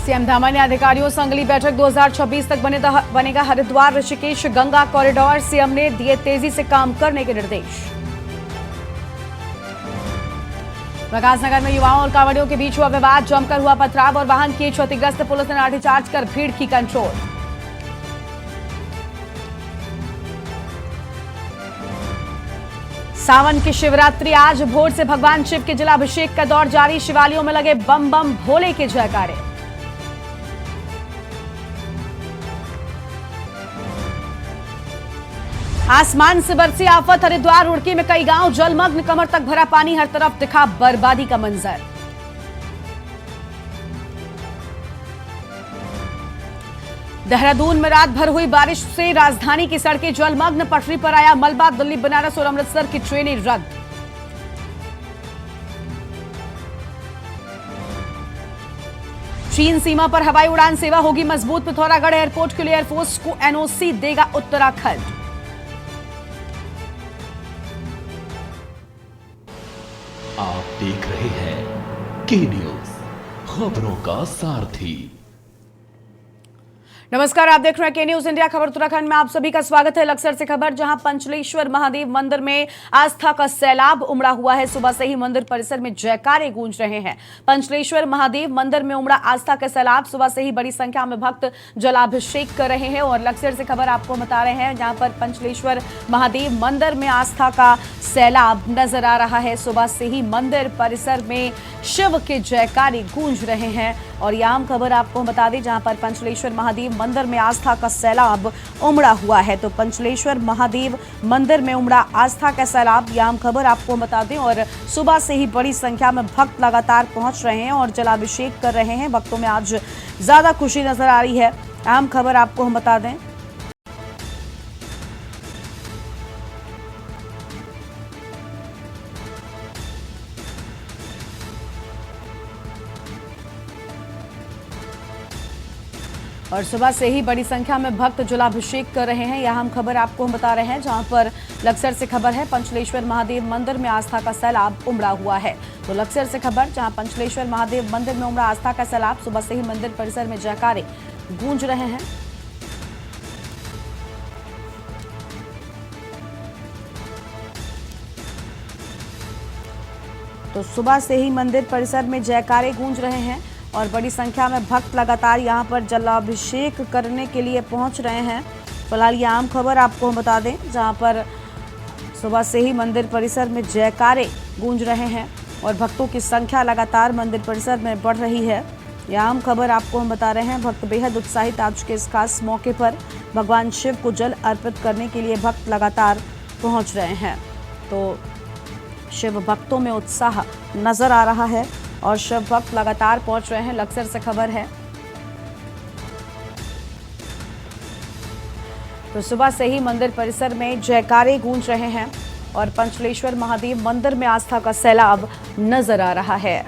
CM धामा ने अधिकारियों संग ली बैठक। 2026 तक बनेगा हरिद्वार ऋषिकेश गंगा कॉरिडोर। सीएम ने दिए तेजी से काम करने के निर्देश। प्रकाशनगर में युवाओं और कांवड़ियों के बीच हुआ विवाद। जमकर हुआ पथराव और वाहन किए क्षतिग्रस्त। पुलिस ने लाठीचार्ज कर भीड़ की कंट्रोल। सावन की शिवरात्रि आज भोर से भगवान शिव के जलाभिषेक का दौर जारी। शिवालयों में लगे बम बम भोले के जयकारे। आसमान से बरसी आफत। हरिद्वार रुड़की में कई गांव जलमग्न। कमर तक भरा पानी। हर तरफ दिखा बर्बादी का मंजर। देहरादून में रात भर हुई बारिश से राजधानी की सड़कें जलमग्न। पटरी पर आया मलबा। दिल्ली, बनारस और अमृतसर की ट्रेनें रद्द। चीन सीमा पर हवाई उड़ान सेवा होगी मजबूत। पिथौरागढ़ एयरपोर्ट के लिए एयरफोर्स को एनओसी देगा उत्तराखंड। आप देख रहे हैं के न्यूज, खबरों का सारथी। नमस्कार, आप देख रहे हैं के न्यूज इंडिया खबर उत्तराखंड में। आप सभी का स्वागत है। लक्सर से खबर, जहां पंचलेश्वर महादेव मंदिर में आस्था का सैलाब उमड़ा हुआ है। सुबह से ही मंदिर परिसर में जयकारे गूंज रहे हैं। पंचलेश्वर महादेव मंदिर में उमड़ा आस्था का सैलाब। सुबह से ही बड़ी संख्या में भक्त जलाभिषेक कर रहे हैं। और लक्सर से खबर आपको बता रहे हैं, जहां पर पंचलेश्वर महादेव मंदिर में आस्था का सैलाब नजर आ रहा है। सुबह से ही मंदिर परिसर में शिव के जयकारे गूंज रहे हैं। और यह आम खबर आपको बता दें, जहां पर पंचलेश्वर महादेव मंदिर में आस्था का सैलाब उमड़ा हुआ है। तो पंचलेश्वर महादेव मंदिर में उमड़ा आस्था का सैलाब, यह आम खबर आपको बता दें। और सुबह से ही बड़ी संख्या में भक्त लगातार पहुंच रहे हैं और जलाभिषेक कर रहे हैं। भक्तों में आज ज्यादा खुशी नजर आ रही है। आम खबर आपको हम बता दें। और सुबह से ही बड़ी संख्या में भक्त जलाभिषेक कर रहे हैं। यह हम खबर आपको हम बता रहे हैं, जहां पर लक्सर से खबर है, पंचलेश्वर महादेव मंदिर में आस्था का सैलाब उमड़ा हुआ है। तो लक्सर से खबर, जहां पंचलेश्वर महादेव मंदिर में उमड़ा आस्था का सैलाब। सुबह से ही मंदिर परिसर में जयकारे गूंज रहे हैं। तो सुबह से ही मंदिर परिसर में जयकारे गूंज रहे हैं और बड़ी संख्या में भक्त लगातार यहां पर जलाभिषेक करने के लिए पहुंच रहे हैं। फिलहाल ये आम खबर आपको हम बता दें, जहां पर सुबह से ही मंदिर परिसर में जयकारे गूंज रहे हैं और भक्तों की संख्या लगातार मंदिर परिसर में बढ़ रही है। यह आम खबर आपको हम बता रहे हैं। भक्त बेहद उत्साहित आज के इस खास मौके पर भगवान शिव को जल अर्पित करने के लिए भक्त लगातार पहुँच रहे हैं। तो शिव भक्तों में उत्साह नजर आ रहा है और शिव भक्त लगातार पहुंच रहे हैं। लक्सर से खबर है। तो सुबह से ही मंदिर परिसर में जयकारे गूंज रहे हैं और पंचलेश्वर महादेव मंदिर में आस्था का सैलाब नजर आ रहा है।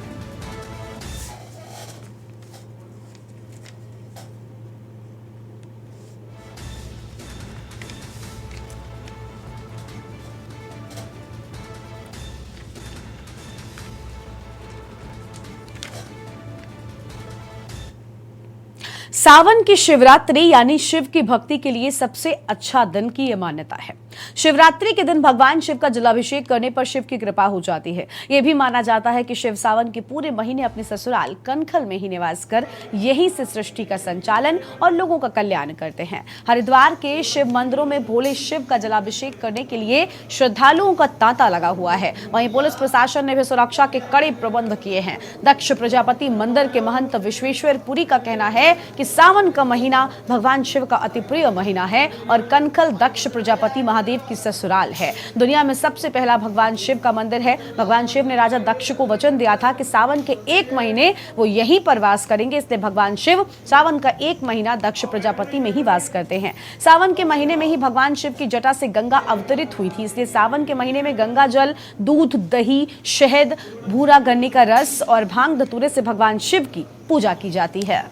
सावन की शिवरात्रि यानी शिव की भक्ति के लिए सबसे अच्छा दिन की यह मान्यता है। शिवरात्रि के दिन भगवान शिव का जलाभिषेक करने पर शिव की कृपा हो जाती है। यह भी माना जाता है कि शिव सावन के पूरे महीने अपने ससुराल कनखल में ही निवास कर यहीं से सृष्टि का संचालन और लोगों का कल्याण करते हैं। हरिद्वार के शिव मंदिरों में भोले शिव का जलाभिषेक करने के लिए श्रद्धालुओं का तांता लगा हुआ है। वहीं पुलिस प्रशासन ने भी सुरक्षा के कड़े प्रबंध किए हैं। दक्ष प्रजापति मंदिर के महंत विश्वेश्वर पुरी का कहना है कि सावन का महीना भगवान शिव का अति प्रिय महीना है और कनखल दक्ष प्रजापति महादेव की ससुराल है। दुनिया में सबसे पहला भगवान शिव का मंदिर है। भगवान शिव ने राजा दक्ष को वचन दिया था कि सावन के 1 महीने वो यहीं पर वास करेंगे, इसलिए भगवान शिव सावन का 1 महीना दक्ष प्रजापति में ही वास करते हैं। सावन के महीने में ही भगवान शिव की जटा से गंगा अवतरित हुई थी, इसलिए सावन के महीने में गंगा जल, दूध, दही, शहद, भूरा गन्ने का रस और भांग धतूरे से भगवान शिव की पूजा की जाती है।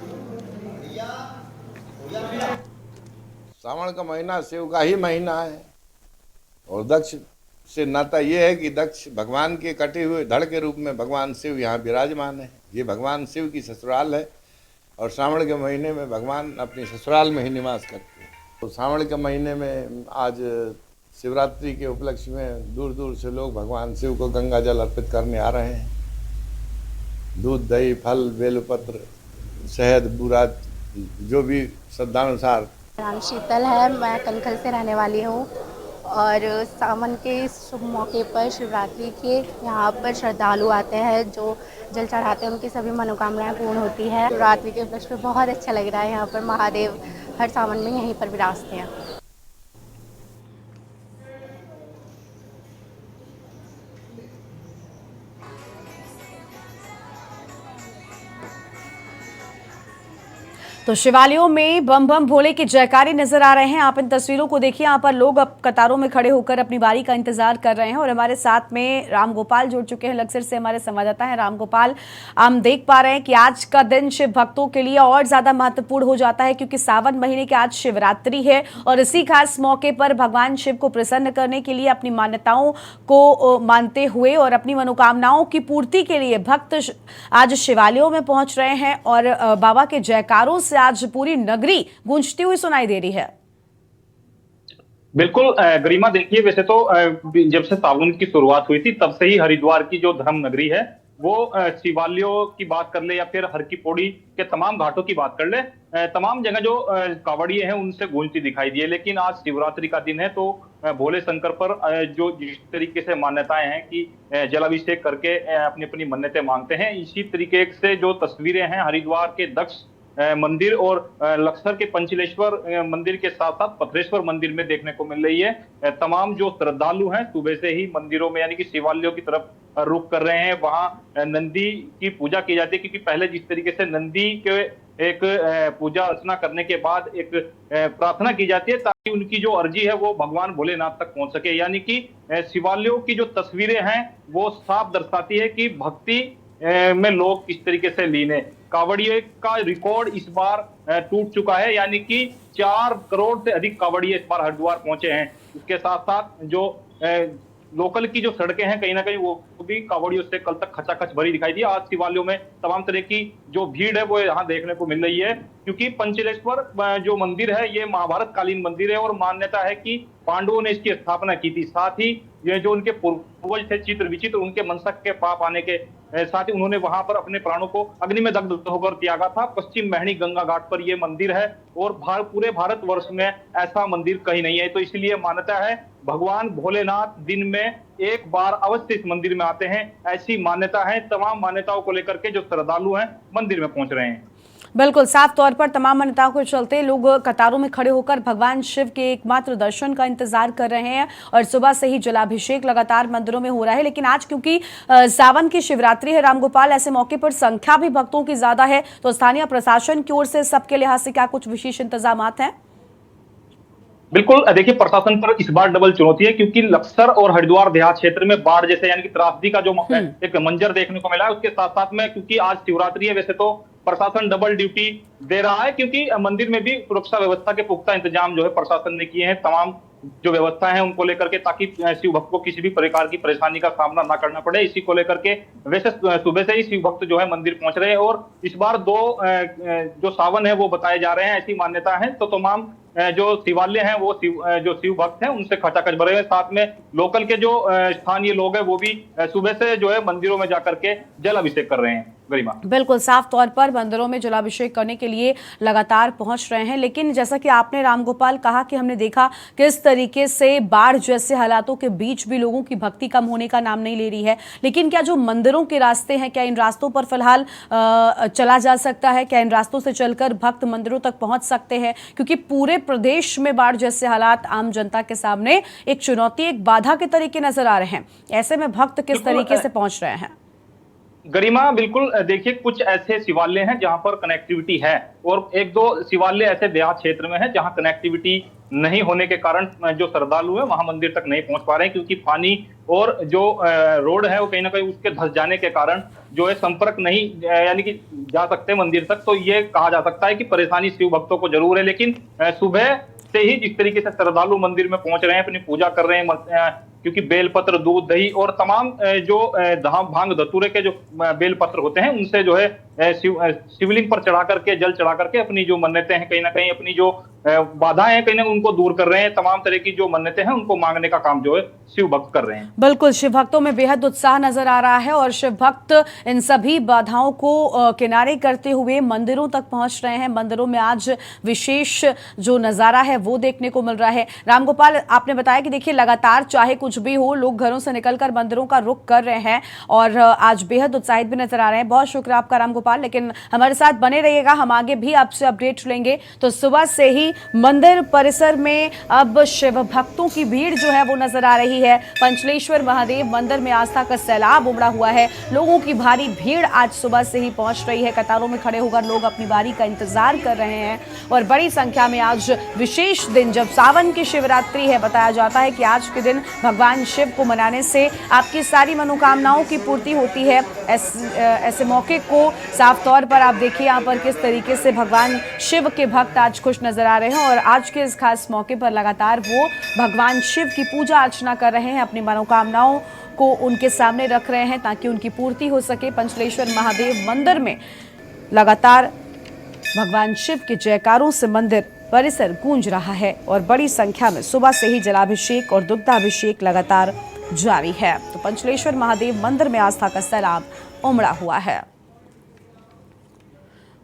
सावन का महीना शिव का ही महीना है और दक्ष से नाता ये है कि दक्ष भगवान के कटे हुए धड़ के रूप में भगवान शिव यहाँ विराजमान है। ये भगवान शिव की ससुराल है और श्रावण के महीने में भगवान अपनी ससुराल में ही निवास करते हैं। तो श्रावण के महीने में आज शिवरात्रि के उपलक्ष्य में दूर दूर से लोग भगवान शिव को गंगा जल अर्पित करने आ रहे हैं। दूध, दही, फल, बेलपत्र, शहद, बूरा, जो भी श्रद्धानुसार। नाम शीतल है, मैं कनखल से रहने वाली हूँ और सावन के शुभ मौके पर शिवरात्रि के यहाँ पर श्रद्धालु आते हैं, जो जल चढ़ाते हैं, उनकी सभी मनोकामनाएं पूर्ण होती है। शिवरात्रि के उपलक्ष्य में बहुत अच्छा लग रहा है। यहाँ पर महादेव हर सावन में यहीं पर विराजते हैं। तो शिवालयों में बम बम भोले के जयकारे नजर आ रहे हैं। आप इन तस्वीरों को देखिए, यहाँ पर लोग अब कतारों में खड़े होकर अपनी बारी का इंतजार कर रहे हैं। और हमारे साथ में रामगोपाल जुड़ चुके हैं, लक्सर से हमारे संवाददाता हैं। रामगोपाल, हम देख पा रहे हैं कि आज का दिन शिव भक्तों के लिए और ज्यादा महत्वपूर्ण हो जाता है, क्योंकि सावन महीने की आज शिवरात्रि है और इसी खास मौके पर भगवान शिव को प्रसन्न करने के लिए, अपनी मान्यताओं को मानते हुए और अपनी मनोकामनाओं की पूर्ति के लिए भक्त आज शिवालयों में पहुंच रहे हैं और बाबा के जयकारों से आज पूरी नगरी गूंजती हुई सुनाई दे रही है। बिल्कुल गरिमा, देखिए वैसे तो जब से सावन की शुरुआत हुई थी तब से ही हरिद्वार की जो धर्म नगरी है वो शिवालयों की बात कर ले या फिर हर की पौड़ी के तमाम घाटों की बात कर ले, तमाम जगह जो कावड़िए हैं उनसे गूंजती दिखाई दी है। लेकिन आज शिवरात्रि का दिन है तो भोले शंकर पर जो जिस तरीके से मान्यताएं हैं कि जलाभिषेक करके अपनी अपनी मन्नतें मांगते हैं, इसी तरीके से जो तस्वीरें हैं हरिद्वार के दक्ष मंदिर और लक्सर के पंचलेश्वर मंदिर के साथ साथ पथरेश्वर मंदिर में देखने को मिल रही है। तमाम जो श्रद्धालु हैं सुबह से ही मंदिरों में यानी कि शिवालयों की तरफ रुख कर रहे हैं। वहां नंदी की पूजा की जाती है, क्योंकि पहले जिस तरीके से नंदी के एक पूजा अर्चना करने के बाद एक प्रार्थना की जाती है ताकि उनकी जो अर्जी है वो भगवान भोलेनाथ तक पहुंच सके। यानी कि शिवालयों की जो तस्वीरें हैं वो साफ दर्शाती है कि भक्ति में लोग किस तरीके से लीन है। कावड़िए का रिकॉर्ड इस बार टूट चुका है, यानी कि 4 करोड़ से अधिक कावड़िए इस बार हरिद्वार पहुंचे हैं। इसके साथ साथ जो लोकल की जो सड़कें हैं कहीं ना कहीं वो भी कावड़ियों से कल तक खचाखच भरी दिखाई दी। आज शिवालयों में तमाम तरह की जो भीड़ है वो यहाँ देखने को मिल रही है, क्योंकि पंचलेश्वर जो मंदिर है ये महाभारत कालीन मंदिर है और मान्यता है कि पांडवों ने इसकी स्थापना की थी। साथ ही ये जो उनके पूर्वज थे चित्र विचित्र, उनके मनसक के पाप आने के साथ ही उन्होंने वहां पर अपने प्राणों को अग्नि में दग्ध होकर त्यागा था। पश्चिम महणी गंगा घाट पर यह मंदिर है और पूरे भारतवर्ष में ऐसा मंदिर कहीं नहीं है। तो इसलिए मान्यता है भगवान भोलेनाथ दिन में एक बार अवश्य इस मंदिर में आते हैं, ऐसी मान्यता है। तमाम मान्यताओं को लेकर के जो श्रद्धालु हैं मंदिर में पहुंच रहे हैं। बिल्कुल, साफ तौर पर तमाम मान्यताओं के चलते लोग कतारों में खड़े होकर भगवान शिव के एकमात्र दर्शन का इंतजार कर रहे हैं और सुबह से ही जलाभिषेक लगातार मंदिरों में हो रहा है। लेकिन आज क्योंकि सावन की शिवरात्रि है रामगोपाल, ऐसे मौके पर संख्या भी भक्तों की ज्यादा है, तो स्थानीय प्रशासन की ओर से सबके लिहाज से क्या कुछ विशेष इंतजाम हैं? बिल्कुल, देखिए प्रशासन पर इस बार डबल चुनौती है, क्योंकि लक्सर और हरिद्वार देहात क्षेत्र में बाढ़ जैसे यानी कि त्रासदी का जो एक मंजर देखने को मिला है, उसके साथ साथ में क्योंकि आज शिवरात्रि है, वैसे तो प्रशासन डबल ड्यूटी दे रहा है, क्योंकि मंदिर में भी सुरक्षा व्यवस्था के पुख्ता इंतजाम जो है प्रशासन ने किए हैं। तमाम जो व्यवस्था है उनको लेकर के, ताकि शिव भक्त को किसी भी प्रकार की परेशानी का सामना ना करना पड़े, इसी को लेकर के वैसे सुबह से ही शिव भक्त जो है मंदिर पहुंच रहे हैं। और इस बार 2 जो सावन है वो बताए जा रहे हैं, ऐसी मान्यता है। तो तमाम जो शिवालय हैं वो जो शिव भक्त हैं उनसे खचाखच भरे हैं। साथ में लोकल के जो स्थानीय लोग हैं वो भी सुबह से जो है मंदिरों में जाकर के जल अभिषेक कर रहे हैं। गरिमा, बिल्कुल, साफ तौर पर मंदिरों में जलाभिषेक करने के लिए लगातार पहुंच रहे हैं। लेकिन जैसा कि आपने रामगोपाल कहा कि हमने देखा किस तरीके से बाढ़ जैसे हालातों के बीच भी लोगों की भक्ति कम होने का नाम नहीं ले रही है। लेकिन क्या जो मंदिरों के रास्ते हैं, क्या इन रास्तों पर फिलहाल चला जा सकता है? क्या इन रास्तों से चलकर भक्त मंदिरों तक पहुंच सकते हैं? क्योंकि पूरे प्रदेश में बाढ़ जैसे हालात आम जनता के सामने एक चुनौती, एक बाधा के तरीके नजर आ रहे हैं। ऐसे में भक्त किस तरीके से पहुंच रहे हैं? गरिमा, बिल्कुल देखिए कुछ ऐसे शिवालय हैं जहां पर कनेक्टिविटी है और 1-2 शिवालय ऐसे देहात क्षेत्र में है जहां कनेक्टिविटी नहीं होने के कारण जो श्रद्धालु है वहां मंदिर तक नहीं पहुंच पा रहे हैं, क्योंकि पानी और जो रोड है वो कहीं ना कहीं उसके धंस जाने के कारण जो है संपर्क नहीं यानी कि जा सकते मंदिर तक। तो ये कहा जा सकता है कि परेशानी शिव भक्तों को जरूर है, लेकिन सुबह से ही जिस तरीके से श्रद्धालु मंदिर में पहुंच रहे हैं, अपनी पूजा कर रहे हैं, क्योंकि बेलपत्र, दूध, दही और तमाम जो भांग धतूरे के जो बेलपत्र होते हैं उनसे जो है शिवलिंग पर चढ़ा करके, जल चढ़ा करके अपनी जो मन्नतें हैं, कहीं ना कहीं अपनी जो बाधाएं हैं, कहीं ना उनको दूर कर रहे हैं। तमाम तरह की जो मन्नतें हैं उनको मांगने का काम जो है शिव भक्त कर रहे हैं। बिल्कुल, शिव भक्तों में बेहद उत्साह नजर आ रहा है और शिव भक्त इन सभी बाधाओं को किनारे करते हुए मंदिरों तक पहुंच रहे हैं। मंदिरों में आज विशेष जो नजारा है वो देखने को मिल रहा है। रामगोपाल, आपने बताया कि देखिए लगातार चाहे कुछ भी हो, लोग घरों से निकलकर मंदिरों का रुख कर रहे हैं और आज बेहद उत्साहित भी नजर आ रहे हैं। बहुत शुक्रिया आपका रामगोपाल, लेकिन हमारे साथ बने रहिएगा, हम आगे भी आपसे अपडेट लेंगे। तो सुबह से ही मंदिर परिसर में अब शिव भक्तों की भीड़ जो है वो नजर आ रही है। पंचलेश्वर महादेव मंदिर में आस्था का सैलाब उमड़ा हुआ है। लोगों की भारी भीड़ आज सुबह से ही पहुंच रही है। कतारों में खड़े होकर लोग अपनी बारी का इंतजार कर रहे हैं और बड़ी संख्या में आज विशेष दिन, जब सावन की शिवरात्रि है, बताया जाता है कि आज के दिन भगवान शिव को मनाने से आपकी सारी मनोकामनाओं की पूर्ति होती है। ऐसे मौके को साफ तौर पर आप देखिए यहाँ पर किस तरीके से भगवान शिव के भक्त आज खुश नजर आ रहे हैं और आज के इस खास मौके पर लगातार वो भगवान शिव की पूजा अर्चना कर रहे हैं, अपनी मनोकामनाओं को उनके सामने रख रहे हैं ताकि उनकी पूर्ति हो सके। पंचलेश्वर महादेव मंदिर में लगातार भगवान शिव के जयकारों से मंदिर परिसर गूंज रहा है और बड़ी संख्या में सुबह से ही जलाभिषेक और दुग्धाभिषेक लगातार जारी है। तो पंचलेश्वर महादेव मंदिर में आस्था का सैलाब उमड़ा हुआ है।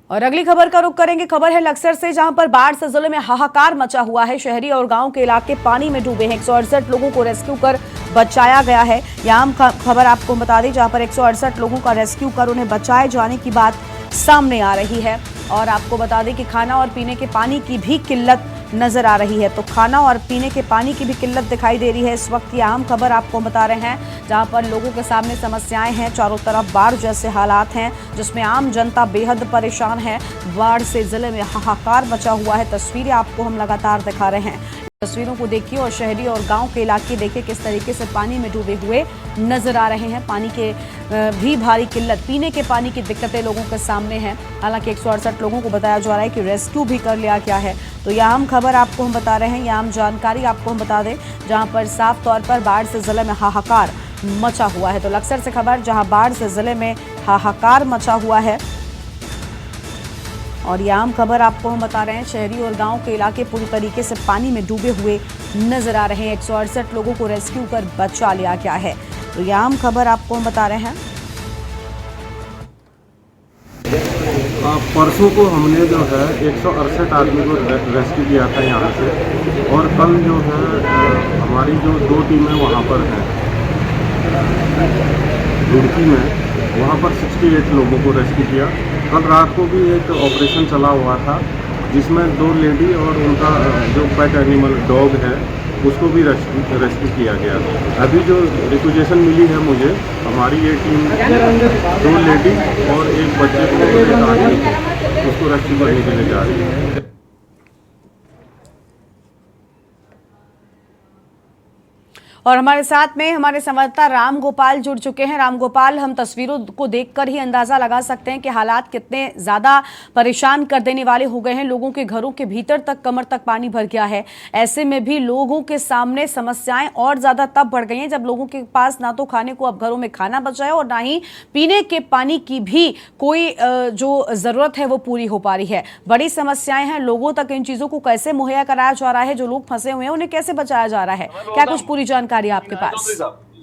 और अगली खबर का रुख करेंगे। खबर है लक्सर से, जहां पर बाढ़ से जिले में हाहाकार मचा हुआ है। शहरी और गांव के इलाके पानी में डूबे हैं। 168 लोगों को रेस्क्यू कर बचाया गया है। यहाँ खबर आपको बता दें, जहां पर 168 लोगों का रेस्क्यू कर उन्हें बचाए जाने की बात सामने आ रही है। और आपको बता दें कि खाना और पीने के पानी की भी किल्लत नजर आ रही है। तो खाना और पीने के पानी की भी किल्लत दिखाई दे रही है इस वक्त। ये अहम खबर आपको बता रहे हैं, जहां पर लोगों के सामने समस्याएं हैं। चारों तरफ बाढ़ जैसे हालात हैं जिसमें आम जनता बेहद परेशान है। बाढ़ से जिले में हाहाकार मचा हुआ है। तस्वीरें आपको हम लगातार दिखा रहे हैं। तस्वीरों को देखिए और शहरी और गांव के इलाके देखिए किस तरीके से पानी में डूबे हुए नजर आ रहे हैं। पानी के भी भारी किल्लत, पीने के पानी की दिक्कतें लोगों के सामने हैं। हालांकि 168 लोगों को बताया जा रहा है कि रेस्क्यू भी कर लिया गया है। तो यह आम खबर आपको हम बता रहे हैं, यह आम जानकारी आपको हम बता दें, जहां पर साफ तौर पर बाढ़ से जिले में हाहाकार मचा हुआ है। तो लक्सर से खबर, जहां बाढ़ से जिले में हाहाकार मचा हुआ है और ये आम खबर आपको हम बता रहे हैं। शहरी और गांव के इलाके पूरी तरीके से पानी में डूबे हुए नजर आ रहे हैं। 168 लोगों को रेस्क्यू कर बचा लिया गया है। तो ये आम खबर आपको हम बता रहे हैं। परसों को हमने जो है 168 आदमी को रेस्क्यू किया था यहाँ से, और कल जो है हमारी जो 2 टीमें वहाँ पर हैं रुड़की में, वहाँ पर 68 लोगों को रेस्क्यू किया। कल रात को भी एक ऑपरेशन चला हुआ था जिसमें 2 लेडी और उनका जो पेट एनिमल डॉग है उसको भी रेस्क्यू किया गया। अभी जो रिक्वेजेशन मिली है मुझे, हमारी ये टीम 2 लेडी और एक बच्चे को, एक आदमी को उसको रेस्क्यू करने के लिए जा रही है। और हमारे साथ में हमारे संवाददाता रामगोपाल जुड़ चुके हैं। रामगोपाल, हम तस्वीरों को देखकर ही अंदाजा लगा सकते हैं कि हालात कितने ज्यादा परेशान कर देने वाले हो गए हैं। लोगों के घरों के भीतर तक, कमर तक पानी भर गया है। ऐसे में भी लोगों के सामने समस्याएं और ज्यादा तब बढ़ गई हैं जब लोगों के पास ना तो खाने को अब घरों में खाना बचा है और ना ही पीने के पानी की भी कोई जो जरूरत है वो पूरी हो पा रही है। बड़ी समस्याएं हैं। लोगों तक इन चीजों को कैसे मुहैया कराया जा रहा है? जो लोग फंसे हुए हैं उन्हें कैसे बचाया जा रहा है? क्या कुछ पूरी जानकारी आपके पास?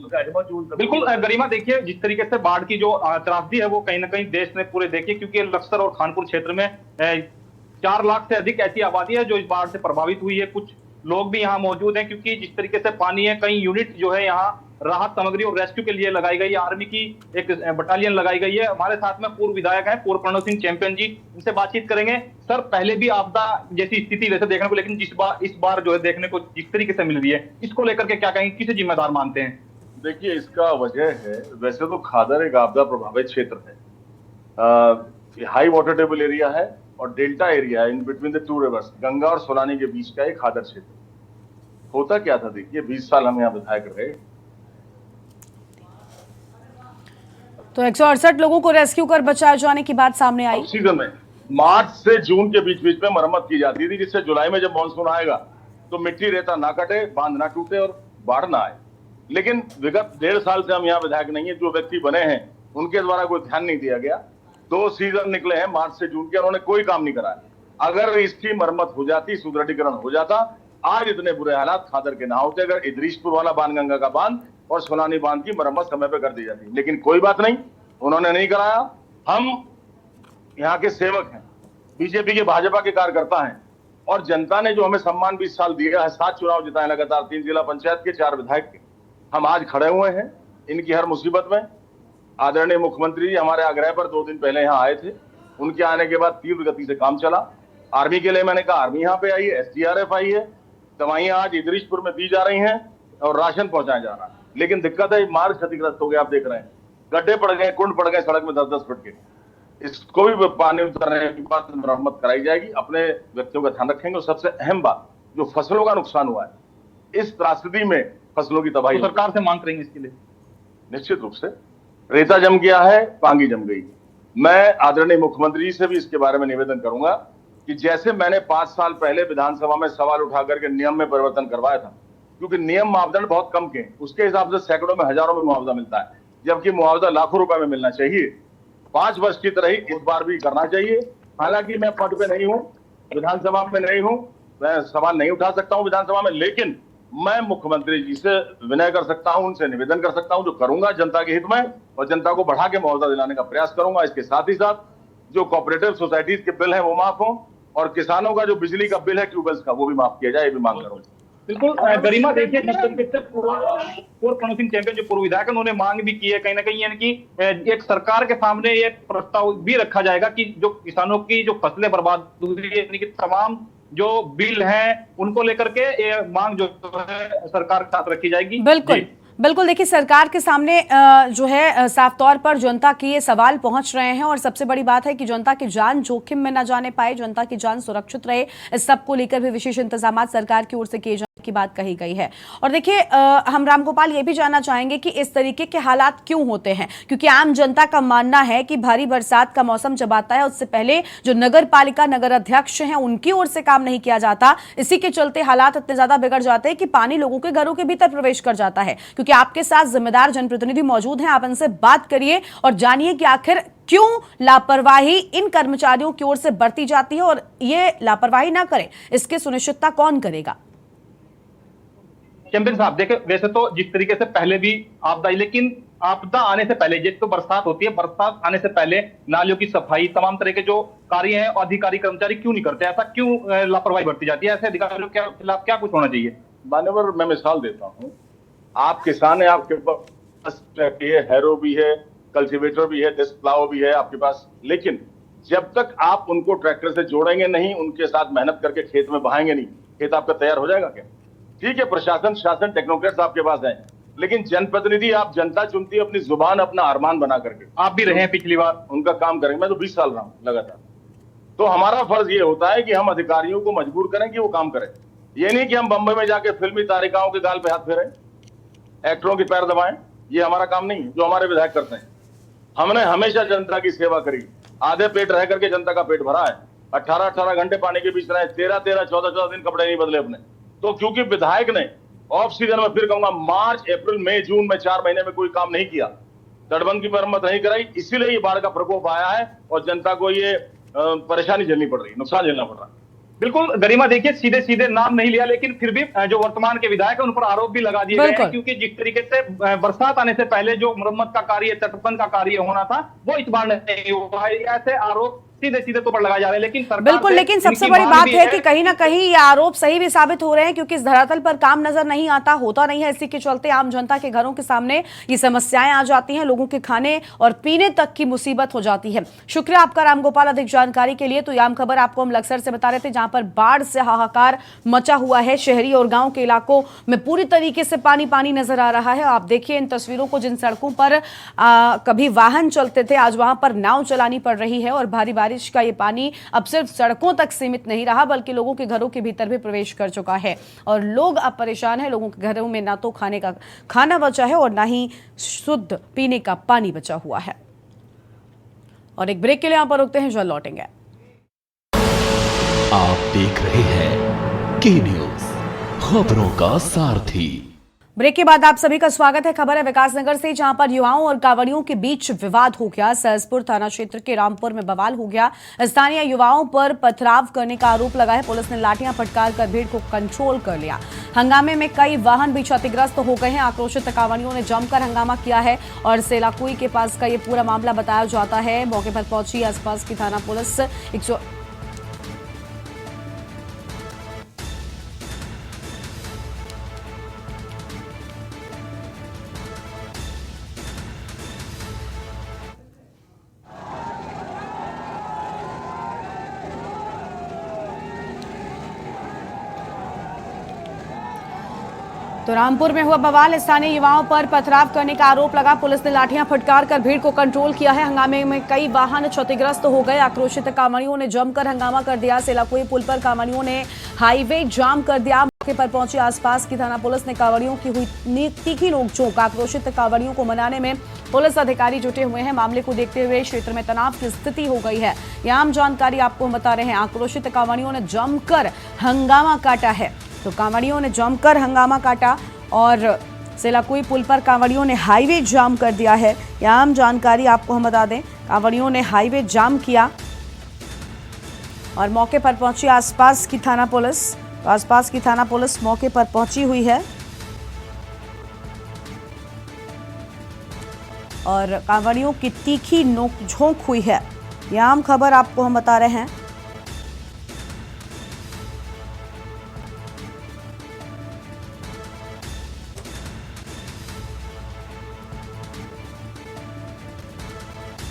बिल्कुल गरिमा, देखिए जिस तरीके से बाढ़ की जो त्रासदी है वो कहीं ना कहीं देश ने पूरे देखी, क्योंकि लक्सर और खानपुर क्षेत्र में 4 लाख से अधिक ऐसी आबादी है जो इस बाढ़ से प्रभावित हुई है। कुछ लोग भी यहाँ मौजूद हैं, क्योंकि जिस तरीके से पानी है, कई यूनिट जो है यहाँ राहत सामग्री और रेस्क्यू के लिए लगाई गई है। आर्मी की एक बटालियन लगाई गई है। हमारे साथ में पूर्व विधायक हैं पूर्व प्रणव सिंह चैंपियन जी, इनसे बातचीत करेंगे। सर, पहले भी आपदा जैसी स्थिति वैसे देखने को, लेकिन इस बार जो है देखने को जिस तरीके से मिल रही है, इसको लेकर के क्या कहेंगे, किसे जिम्मेदार मानते हैं? देखिए, इसका वजह है, वैसे तो खादर एक आपदा प्रभावित क्षेत्र है। हाई वाटर टेबल एरिया है और डेल्टा एरिया है in between the 2 reverse, Ganga और सोलानी के बीच का एक खादर क्षेत्र। होता क्या था, देखिए 20 साल हम यहाँ विधायक रहे। तो 168 लोगों को रेस्क्यू कर बचाए जाने की बात सामने आई। सीजन में मार्च से जून के बीच में मरम्मत की जाती थी, जिससे जुलाई में जब मानसून आएगा तो मिट्टी रेता ना कटे, बांध ना टूटे और बाढ़ ना आए। लेकिन विगत 1.5 साल से हम यहाँ विधायक नहीं है, जो व्यक्ति बने हैं उनके द्वारा कोई ध्यान नहीं दिया गया। 2 सीजन निकले हैं मार्च से जून के, उन्होंने कोई काम नहीं कराया। अगर इसकी मरम्मत हो जाती, सुदृढ़ीकरण हो जाता, आज इतने बुरे हालात खादर के ना होते। अगर इदरीशपुर वाला बांध, गंगा का बांध और सोलानी बांध की मरम्मत समय पे कर दी जाती, लेकिन कोई बात नहीं, उन्होंने नहीं कराया। हम यहाँ के सेवक हैं, बीजेपी के, भाजपा के कार्यकर्ता हैं, और जनता ने जो हमें सम्मान 20 साल दिया है, 7 चुनाव जिताए लगातार, 3 जिला पंचायत के, 4 विधायक के, हम आज खड़े हुए हैं इनकी हर मुसीबत में। आदरणीय मुख्यमंत्री जी हमारे आग्रह पर 2 दिन पहले यहाँ आए थे। उनके आने के बाद तीव्र गति से काम चला। आर्मी के लिए मैंने कहा, आर्मी यहाँ पे आई है, SDRF आई है, दवाइयां आज इदरीशपुर में दी जा रही हैं और राशन पहुंचाया जा रहा है। लेकिन दिक्कत है, मार्ग क्षतिग्रस्त हो गया, आप देख रहे हैं, गड्ढे पड़ गए, कुंड पड़ गए सड़क में 10-10 फुट के। इसको भी पानी उतरने के बाद मरम्मत कराई जाएगी। अपने व्यक्तियों का ध्यान रखेंगे। और सबसे अहम बात, जो फसलों का नुकसान हुआ है, इस त्रासदी में फसलों की तबाही, तो सरकार से मांग करेंगे इसके लिए। निश्चित रूप से रेता जम गया है, पांगी जम गई। मैं आदरणीय मुख्यमंत्री जी से भी इसके बारे में निवेदन करूंगा कि जैसे मैंने 5 साल पहले विधानसभा में सवाल उठा करके नियम में परिवर्तन करवाया था, क्योंकि नियम मापदंड बहुत कम के, उसके हिसाब से सैकड़ों में, हजारों में मुआवजा मिलता है, जबकि मुआवजा लाखों रुपए में मिलना चाहिए। 5 वर्ष की तरह ही इस बार भी करना चाहिए। हालांकि मैं पद पे नहीं हूं, विधानसभा में नहीं हूं, मैं सवाल नहीं उठा सकता हूं विधानसभा में, लेकिन मैं मुख्यमंत्री जी से विनय कर सकता हूं, उनसे निवेदन कर सकता हूं, जो करूंगा जनता के हित में, और जनता को बढ़ा के मुआवजा दिलाने का प्रयास करूंगा। इसके साथ ही साथ जो कोऑपरेटिव सोसाइटीज के बिल है वो माफ हो, और किसानों का जो बिजली का बिल है, ट्यूबवेल्स का, वो भी माफ किया जाए, ये भी मांग करूंगा। बिल्कुल गरिमा, देखिए जिस तरीके से पूर्व सिंह चैंपियन जो पूर्व विधायक, उन्होंने मांग भी की है कहीं ना कहीं, यानी कि एक सरकार के सामने एक प्रस्ताव भी रखा जाएगा कि जो किसानों की जो फसलें बर्बाद हुई है, यानी कि तमाम जो बिल हैं उनको लेकर के ये मांग जो है सरकार के साथ रखी जाएगी। बिल्कुल बिल्कुल, देखिए सरकार के सामने जो है साफ तौर पर जनता के ये सवाल पहुंच रहे हैं, और सबसे बड़ी बात है कि जनता की जान जोखिम में न जाने पाए, जनता की जान सुरक्षित रहे, इस सब को लेकर भी विशेष इंतजाम सरकार की ओर से किए जाने की बात कही गई है। और देखिए हम रामगोपाल ये भी जानना चाहेंगे कि इस तरीके के हालात क्यों होते हैं, क्योंकि आम जनता का मानना है कि भारी बरसात का मौसम जब आता है उससे पहले जो नगर पालिका, नगर अध्यक्ष हैं, उनकी ओर से काम नहीं किया जाता। इसी के चलते हालात इतने ज्यादा बिगड़ जाते हैं कि पानी लोगों के घरों के भीतर प्रवेश कर जाता है। क्योंकि आपके साथ जिम्मेदार जनप्रतिनिधि मौजूद हैं, आप इनसे बात करिए और जानिए कि आखिर क्यों लापरवाही इन कर्मचारियों की ओर से बरती जाती है, और ये लापरवाही ना करें इसकी सुनिश्चितता कौन करेगा। चैंपियन साहब, देखें, वैसे तो जिस तरीके से पहले भी आपदा, लेकिन आपदा आने से पहले, जैसे तो बरसात होती है, बरसात आने से पहले नालियों की सफाई, तमाम तरह के जो कार्य हैं, अधिकारी कर्मचारी क्यों नहीं करते? ऐसा क्यों लापरवाही बरती जाती है? ऐसे अधिकारियों के खिलाफ क्या कुछ होना चाहिए? मान्यवर, मैं मिसाल देता हूँ। आप किसान है, आपके पास हैरो भी है, कल्टीवेटर भी है, डिस्क प्लाव भी है आपके पास, लेकिन जब तक आप उनको ट्रैक्टर से जोड़ेंगे नहीं, उनके साथ मेहनत करके खेत में बहाएंगे नहीं, खेत आपका तैयार हो जाएगा क्या? ठीक है, प्रशासन, शासन, टेक्नोक्रेट्स आपके पास हैं, लेकिन जनप्रतिनिधि आप, जनता चुनती है अपनी जुबान, अपना अरमान बना करके। आप भी रहे हैं पिछली बार, उनका काम करेंगे। मैं तो 20 साल रहा हूं लगातार। तो हमारा फर्ज ये होता है कि हम अधिकारियों को मजबूर करें कि वो काम करें। ये नहीं कि हम बंबई में जाके फिल्मी तारिकाओं के गाल पे हाथ फेरें, एक्टरों के पैर दबाएं। ये हमारा काम नहीं है जो हमारे विधायक करते हैं। हमने हमेशा जनता की सेवा करी, आधे पेट रह करके जनता का पेट भरा है। 18-18 घंटे पानी के बीच रहे, 13-13, 14-14 दिन कपड़े नहीं बदले अपने। तो क्योंकि विधायक ने ऑफ सीजन में, फिर कहूंगा, मार्च, अप्रैल, मई, जून में 4 महीने में कोई काम नहीं किया, तटबंध की मरम्मत नहीं कराई, इसीलिए ये बाढ़ का प्रकोप आया है और जनता को ये परेशानी झेलनी पड़ रही है, नुकसान झेलना पड़ रहा है। बिल्कुल गरिमा, देखिए सीधे सीधे नाम नहीं लिया, लेकिन फिर भी जो वर्तमान के विधायक है उन पर आरोप भी लगा दिए गए हैं, क्योंकि जिस तरीके से बरसात आने से पहले जो मरम्मत का कार्य, तटबंध का कार्य होना था, वो इस बार नहीं हुआ है। ऐसे आरोप सीधे सीधे तो पर लगाए जा रहे हैं, लेकिन सरकार बिल्कुल, लेकिन सबसे बड़ी बात है कि कहीं ना कहीं ये आरोप सही भी साबित हो रहे हैं, क्योंकि इस धरातल पर काम नजर नहीं आता, होता नहीं है। इसी के चलते आम जनता के घरों के सामने ये समस्याएं आ जाती हैं, लोगों के खाने और पीने तक की मुसीबत हो जाती है। शुक्रिया आपका रामगोपाल, अधिक जानकारी के लिए। तो ये आम खबर आपको हम लक्सर से बता रहे थे, जहां पर बाढ़ से हाहाकार मचा हुआ है। शहरी और गांव के इलाकों में पूरी तरीके से पानी पानी नजर आ रहा है। आप देखिए इन तस्वीरों को, जिन सड़कों पर कभी वाहन चलते थे, आज वहां पर नाव चलानी पड़ रही है, और भारी बारिश का ये पानी अब सिर्फ सड़कों तक सीमित नहीं रहा, बल्कि लोगों के घरों के भीतर भी प्रवेश कर चुका है, और लोग अब परेशान हैं। लोगों के घरों में ना तो खाने का खाना बचा है और ना ही शुद्ध पीने का पानी बचा हुआ है। और एक ब्रेक के लिए यहां पर रुकते हैं, जल्द लौटेंगे। आप देख रहे हैं के न्यूज़, खबरों का सारथी। ब्रेक के बाद आप सभी का स्वागत है। खबर है विकासनगर से, जहां पर युवाओं और कांवड़ियों के बीच विवाद हो गया। सहसपुर थाना क्षेत्र के रामपुर में बवाल हो गया। स्थानीय युवाओं पर पथराव करने का आरोप लगा है। पुलिस ने लाठियां फटकार कर भीड़ को कंट्रोल कर लिया। हंगामे में कई वाहन भी क्षतिग्रस्त हो गए हैं। आक्रोशित कांवड़ियों ने जमकर हंगामा किया है और सेलाकुई के पास का ये पूरा मामला बताया जाता है। मौके पर पहुंची आसपास की थाना पुलिस। तो रामपुर में हुआ बवाल। स्थानीय युवाओं पर पथराव करने का आरोप लगा। पुलिस ने लाठियां फटकार कर भीड़ को कंट्रोल किया है। हंगामे में कई वाहन क्षतिग्रस्त हो गए। आक्रोशित कांवड़ियों ने जमकर हंगामा कर दिया। सेलाकुई पुल पर कांवड़ियों ने हाईवे जाम कर दिया। मौके पर पहुंची आसपास की थाना पुलिस ने कांवड़ियों की हुई तीखी नोकझोंक। आक्रोशित कांवड़ियों को मनाने में पुलिस अधिकारी जुटे हुए हैं। मामले को देखते हुए क्षेत्र में तनाव की स्थिति हो गई है। ये आम जानकारी आपको हम बता रहे हैं। आक्रोशित कांवड़ियों ने जमकर हंगामा काटा है। तो कांवड़ियों ने जमकर हंगामा काटा और सेलाकुई पुल पर कांवड़ियों ने हाईवे जाम कर दिया है। यह आम जानकारी आपको हम बता दें। कांवड़ियों ने हाईवे जाम किया और मौके पर पहुंची आसपास की थाना पुलिस। तो आसपास की थाना पुलिस मौके पर पहुंची हुई है और कांवड़ियों की तीखी नोकझोंक हुई है। यह आम खबर आपको हम बता रहे हैं।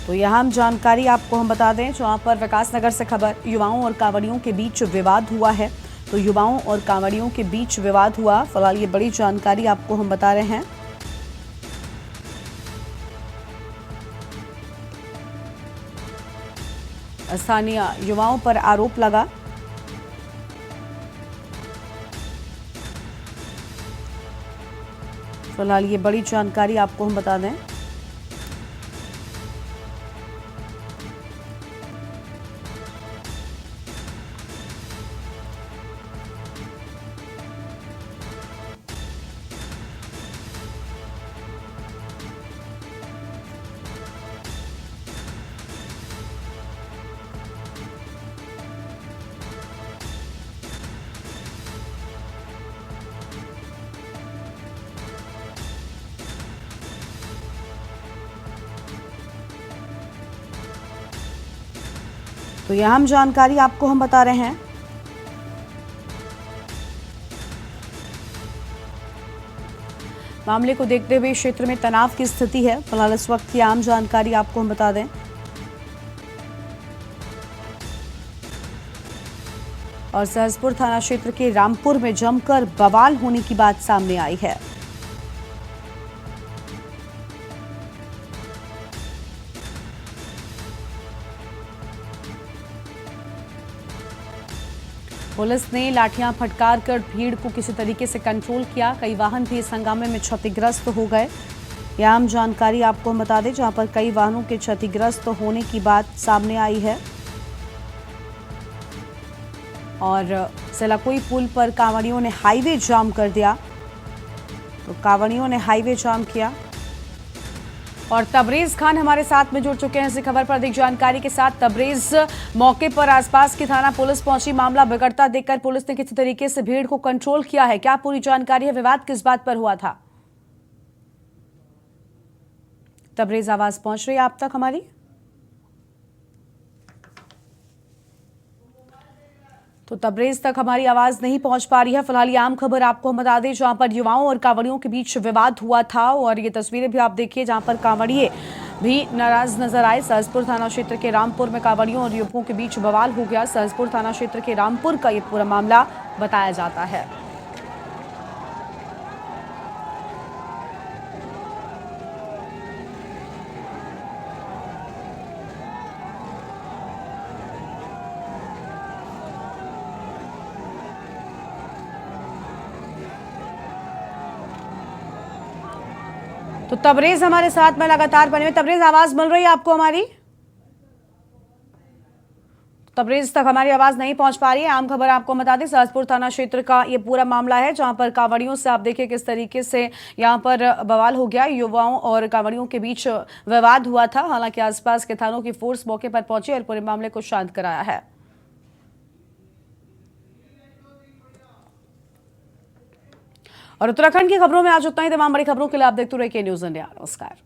तो यहाँ हम जानकारी आपको हम बता दें, जहाँ पर विकासनगर से खबर। युवाओं और कांवड़ियों के बीच विवाद हुआ है। तो युवाओं और कांवड़ियों के बीच विवाद हुआ। फिलहाल ये बड़ी जानकारी आपको हम बता रहे हैं। स्थानीय युवाओं पर आरोप लगा। फिलहाल ये बड़ी जानकारी आपको हम बता दें। तो यह हम जानकारी आपको हम बता रहे हैं। मामले को देखते हुए क्षेत्र में तनाव की स्थिति है। फिलहाल इस वक्त की आम जानकारी आपको हम बता दें। और सहसपुर थाना क्षेत्र के रामपुर में जमकर बवाल होने की बात सामने आई है। पुलिस ने लाठियां फटकार कर भीड़ को किसी तरीके से कंट्रोल किया। कई वाहन भी इस हंगामे में क्षतिग्रस्त हो गए। यह आम जानकारी आपको हम बता दें, जहां पर कई वाहनों के क्षतिग्रस्त होने की बात सामने आई है। और सेलाकुई पुल पर कांवड़ियों ने हाईवे जाम कर दिया। तो कांवड़ियों ने हाईवे जाम किया। और तबरेज खान हमारे साथ में जुड़ चुके हैं इसी खबर पर अधिक जानकारी के साथ। तबरेज, मौके पर आसपास की थाना पुलिस पहुंची। मामला बिगड़ता देखकर पुलिस ने किसी तरीके से भीड़ को कंट्रोल किया है। क्या पूरी जानकारी है? विवाद किस बात पर हुआ था? तबरेज, आवाज पहुंच रही है आप तक हमारी? तो तबरेज तक हमारी आवाज नहीं पहुंच पा रही है। फिलहाल ये आम खबर आपको हम बता दें, जहां पर युवाओं और कांवड़ियों के बीच विवाद हुआ था। और ये तस्वीरें भी आप देखिए, जहां पर कांवड़िए भी नाराज नजर आए। सहसपुर थाना क्षेत्र के रामपुर में कांवड़ियों और युवकों के बीच बवाल हो गया। सहसपुर थाना क्षेत्र के रामपुर का ये पूरा मामला बताया जाता है। तो तबरेज हमारे साथ में लगातार बने हुए। तबरेज, आवाज मिल रही है आपको हमारी? तबरेज तक हमारी आवाज नहीं पहुंच पा रही है। आम खबर आपको बता दें, सहसपुर थाना क्षेत्र का ये पूरा मामला है, जहां पर कांवड़ियों से आप देखिए किस तरीके से यहां पर बवाल हो गया। युवाओं और कांवड़ियों के बीच विवाद हुआ था। हालांकि आसपास के थानों की फोर्स मौके पर पहुंची और पूरे मामले को शांत कराया है। और उत्तराखंड की खबरों में आज उतना ही। तमाम बड़ी खबरों के लिए आप देखते रहिए के न्यूज़ इंडिया। नमस्कार।